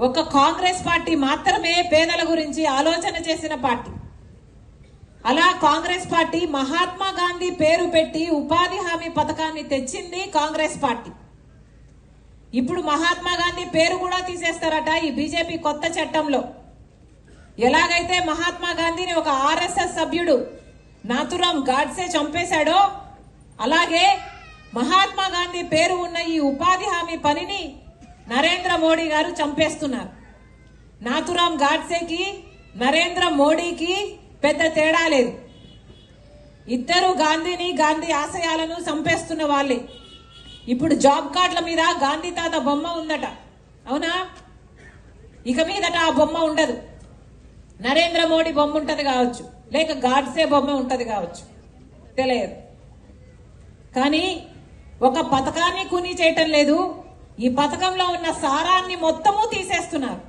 ఒక కాంగ్రెస్ పార్టీ మాత్రమే పేదల గురించి ఆలోచన చేసిన పార్టీ. అలా కాంగ్రెస్ పార్టీ మహాత్మా గాంధీ పేరు పెట్టి ఉపాధి హామీ పథకాన్ని తెచ్చింది కాంగ్రెస్ పార్టీ. ఇప్పుడు మహాత్మా గాంధీ పేరు కూడా తీసేస్తారట ఈ బీజేపీ కొత్త చట్టంలో. ఎలాగైతే మహాత్మా గాంధీని ఒక ఆర్ఎస్ఎస్ సభ్యుడు నాథురామ్ గాడ్సే చంపేశాడో అలాగే మహాత్మా గాంధీ పేరు ఉన్న ఈ ఉపాధి హామీ పనిని నరేంద్ర మోడీ గారు చంపేస్తున్నారు. నాథురామ్ గాడ్సేకి నరేంద్ర మోడీకి పెద్ద తేడా లేదు. ఇద్దరు గాంధీని గాంధీ ఆశయాలను చంపేస్తున్న వాళ్ళే. ఇప్పుడు జాబ్ కార్డుల మీద గాంధీ తాత బొమ్మ ఉందట, అవునా? ఇక మీదట ఆ బొమ్మ ఉండదు. నరేంద్ర మోడీ బొమ్మ ఉంటది కావచ్చు, లేక గాడ్సే బొమ్మ ఉంటది కావచ్చు, తెలియదు. కానీ ఒక పథకాన్ని కూనీ చేయటం లేదు, ఈ పథకంలో ఉన్న సారాన్ని మొత్తము తీసేస్తున్నారు.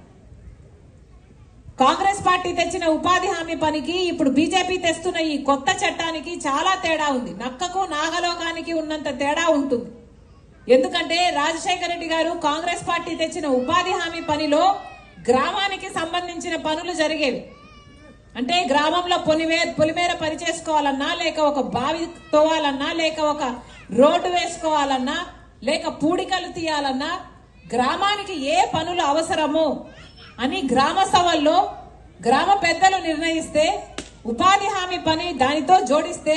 కాంగ్రెస్ పార్టీ తెచ్చిన ఉపాధి హామీ పనికి ఇప్పుడు బీజేపీ తెస్తున్న ఈ కొత్త చట్టానికి చాలా తేడా ఉంది. నక్కకు నాగలోకానికి ఉన్నంత తేడా ఉంటుంది. ఎందుకంటే రాజశేఖర రెడ్డి గారు కాంగ్రెస్ పార్టీ తెచ్చిన ఉపాధి హామీ పనిలో గ్రామానికి సంబంధించిన పనులు జరిగేవి. అంటే గ్రామంలో పొలిమేర పని చేసుకోవాలన్నా, లేక ఒక బావి తోవాలన్నా, లేక ఒక రోడ్డు వేసుకోవాలన్నా, లేక పూడికలు తీయాలన్నా, గ్రామానికి ఏ పనులు అవసరమో అని గ్రామ సభల్లో గ్రామ పెద్దలు నిర్ణయిస్తే ఉపాధి హామీ పని దానితో జోడిస్తే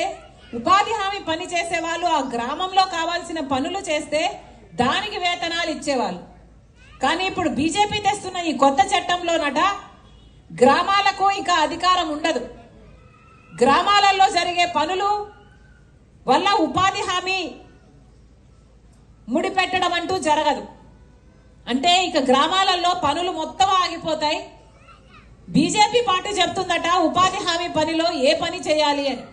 ఉపాధి హామీ పని చేసే వాళ్ళు ఆ గ్రామంలో కావాల్సిన పనులు చేస్తే దానికి వేతనాలు ఇచ్చేవాళ్ళు. కానీ ఇప్పుడు బీజేపీ తెస్తున్న ఈ కొత్త చట్టంలోనట గ్రామాలకు ఇక అధికారం ఉండదు. గ్రామాలలో జరిగే పనులు వల్ల ఉపాధి హామీ ముడిపెట్టడం అంటూ జరగదు. అంటే ఇక గ్రామాలలో పనులు మొత్తం ఆగిపోతాయి. బీజేపీ పార్టీ చెప్తుందట ఉపాధి హామీ పనిలో ఏ పని చేయాలి అని.